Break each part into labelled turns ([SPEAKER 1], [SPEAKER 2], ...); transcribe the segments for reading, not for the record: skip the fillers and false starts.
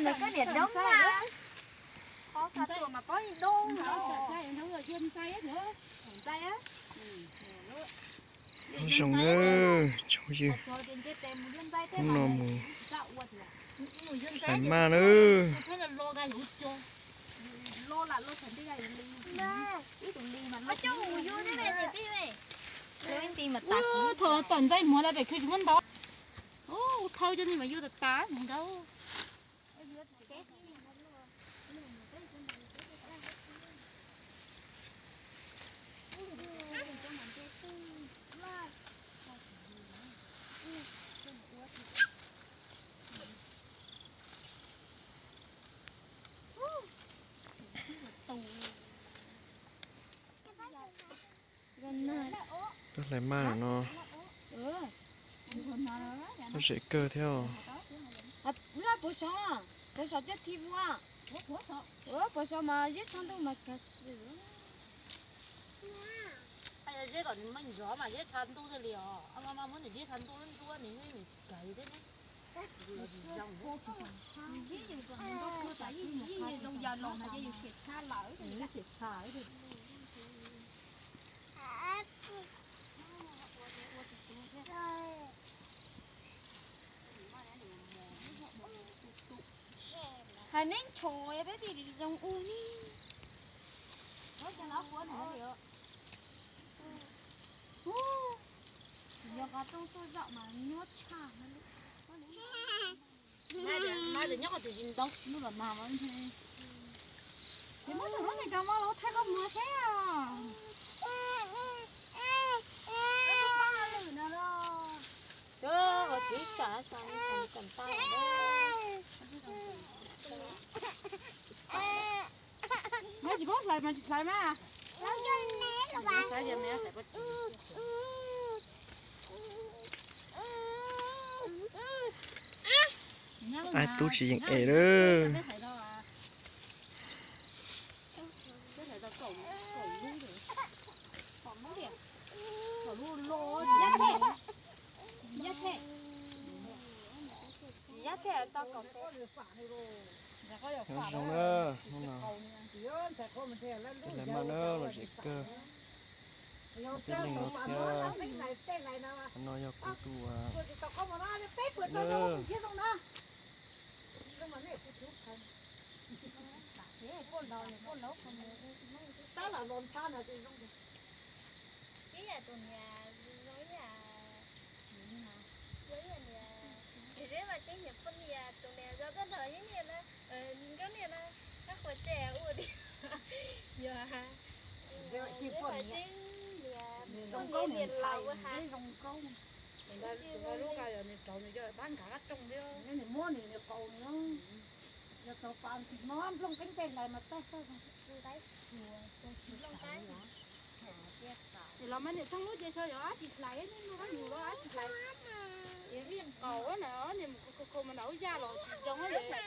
[SPEAKER 1] là cái điện đông mà. Có thật rồi mà có gì đâu nữa.
[SPEAKER 2] Nó là dân tay á nữa.
[SPEAKER 1] Tay á.
[SPEAKER 3] Rồng nữa, trời ơi, không nằm mù, phải ma nữa.
[SPEAKER 2] Thế là lô ra hữu cho.
[SPEAKER 1] Lô là lô thành cái này là ít tụng đi mà nó cho mùi vô thế này thì tí này. Lên tí mà tạt.
[SPEAKER 2] Thôi tuần đây mua lại để khi chúng đó. Ô, thôi cho nên mà vô được tá không đâu.
[SPEAKER 3] Tôi lại ma là nó sẽ cơ theo.
[SPEAKER 1] Là bố sợ chết thi vua. Bố sợ mà giết xong đâu mà cả sự.
[SPEAKER 2] Ai giết còn mình gió mà giết thành tu thì liều. Ông muốn để giết thành tu lên tu thì mình cày thế đấy.
[SPEAKER 1] Hà nên trời bé gì đi trong u đi. Nói cho nó cuốn hả liệu. Giờ có trong tôi dạo mà nhốt chả
[SPEAKER 2] Mai để nhóc thì nhìn đông, nó là mà vẫn thế.
[SPEAKER 1] thì mới từ lúc này cho nó thấy có mưa thế à.
[SPEAKER 2] Chứ mà chỉ trả xong cần tao ở đây.
[SPEAKER 1] Mẹ chỉ có lại mà chỉ lại mà.
[SPEAKER 2] Phải giờ mẹ phải có chỉ.
[SPEAKER 3] Ai tu chỉ dành ế đó. Rồng nữa, không nào. Tôi lại ma nữa là sẽ cơ. Cái này nó theo. Nó cho cụ tu à. Nữa.
[SPEAKER 1] Đó là lồn pha là gì không được.
[SPEAKER 4] Cái nhà tụi nhà với nhà thì thế mà cái nhà phân nhà tụi nhà do cái thời như này là cái này là các khối trẻ ủa đi giờ ha
[SPEAKER 1] Chỉ
[SPEAKER 4] cái
[SPEAKER 1] còn
[SPEAKER 4] thời
[SPEAKER 1] nhé.
[SPEAKER 4] trên không có miền lào ha
[SPEAKER 1] Rồng câu.
[SPEAKER 2] Người ta lúc này rồi trồng thì cho bán cả các trồng đi.
[SPEAKER 1] Nếu này mua này cầu nữa. Giờ tàu phàm thì nó lông cánh tay này mà tay sao không đấy.
[SPEAKER 4] lông cái
[SPEAKER 2] Thì làm mấy này xong lúc chơi sao vậy? Thịt lại nó có nhiều đó thịt lại. Cái viên cầu á nè, thì không mà nấu ra rồi chỉ giống ấy vậy.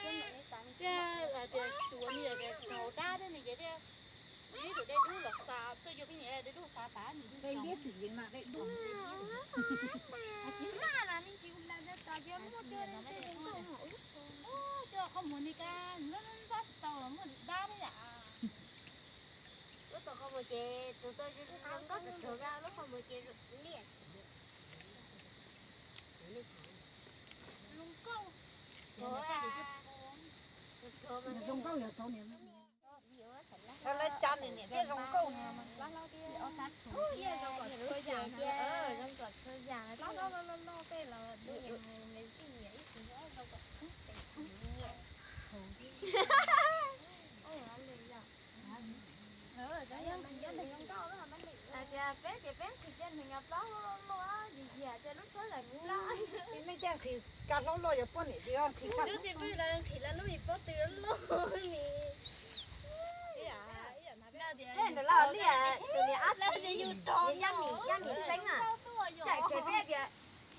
[SPEAKER 2] Cái là tiền sủa như vậy cầu ta đấy này vậy đấy. Ý tụi đây đu lọc xà, tôi vô cái nhà này để đu xà tá mình
[SPEAKER 1] đây biết thì gì mà đây đúng.
[SPEAKER 4] chính là mình chỉ là cho cho mua chơi lên
[SPEAKER 2] cho không muốn đi ca, nó phát tàu là muốn đa đấy ạ.
[SPEAKER 4] lúc tôi không có chơi tụi tôi chỉ không có được ra lúc không có chơi được liền
[SPEAKER 2] Lung câu.
[SPEAKER 1] Rồng câu là câu này.
[SPEAKER 4] Nó lấy chăn này nè, cái rồng câu nè mà
[SPEAKER 1] Nó
[SPEAKER 4] thôi già rồng cọt thôi già nó cái là đứa nhà này cái gì ấy thì nó đâu có
[SPEAKER 1] Mấy trang thì cả nó lôi ở bên này thì ăn thì khác.
[SPEAKER 4] thì bây giờ thì là lúc bị bớt tiền luôn nè
[SPEAKER 1] Lên đó là nè, tụi nè áp thì da mì xanh à. Chạy cái bé kìa.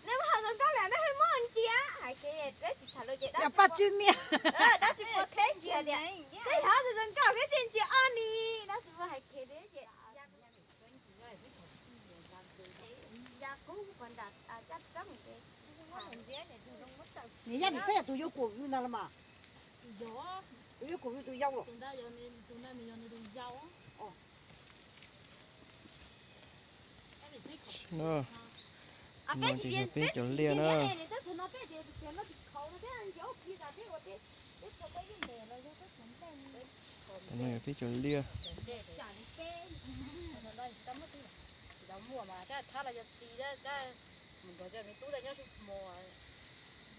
[SPEAKER 4] nếu mà hàng có là nó hơi món chia hay cái đấy chỉ thả lôi chị đó
[SPEAKER 1] Ya pa chứ nè.
[SPEAKER 4] đó chỉ có thế chia đấy thế hả rồi dân cả cái tiền chia ăn đi đó chỉ có hay cái đấy chị gia cũ còn đặt chắc chắc một cái
[SPEAKER 1] Nè ya mì xanh tụi vô cổ như nào mà.
[SPEAKER 2] gió
[SPEAKER 5] Ủa cũng như tôi dâu rồi.
[SPEAKER 2] chúng ta giờ nên chúng ta mình giờ nên dùng dầu cái này thấy không
[SPEAKER 3] nó
[SPEAKER 1] À,
[SPEAKER 3] nó chỉ là biết chỗ
[SPEAKER 1] Chị
[SPEAKER 3] liền
[SPEAKER 1] biết
[SPEAKER 3] đó
[SPEAKER 1] này này, tức nó biết thì nó thì khẩu nó thế anh dấu kia ra thế biết có cái gì để rồi nó sống tên
[SPEAKER 3] nó là biết chỗ liền
[SPEAKER 1] chẳng cái
[SPEAKER 2] nó đây tao mất đi tao mua mà chắc thà là giờ tí đó ra mình có giờ mình tú ra nhau thì mua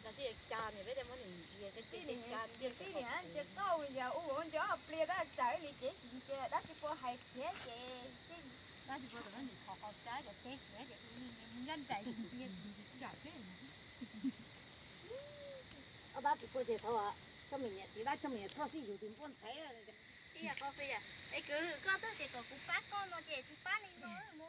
[SPEAKER 2] là chỉ cha này với đem món này cái
[SPEAKER 1] cái
[SPEAKER 2] cái
[SPEAKER 1] này
[SPEAKER 2] cha
[SPEAKER 1] cái này anh chỉ câu giờ uống cho bia đã chạy đi chế gì chế đã chỉ có hai chế chế
[SPEAKER 2] đó thì có tụi nó nhìn họ trái để thế để
[SPEAKER 1] nhân chạy gì
[SPEAKER 2] trả thế
[SPEAKER 5] Ở đó thì cô thể thâu à. Cho mình nhẹ thì đã cho mình thâu xí dù tìm con thấy rồi.
[SPEAKER 4] Iya, có phải à? Ấy cứ có tới thì có cũng phát con nó chỉ chú phát đi nó mà.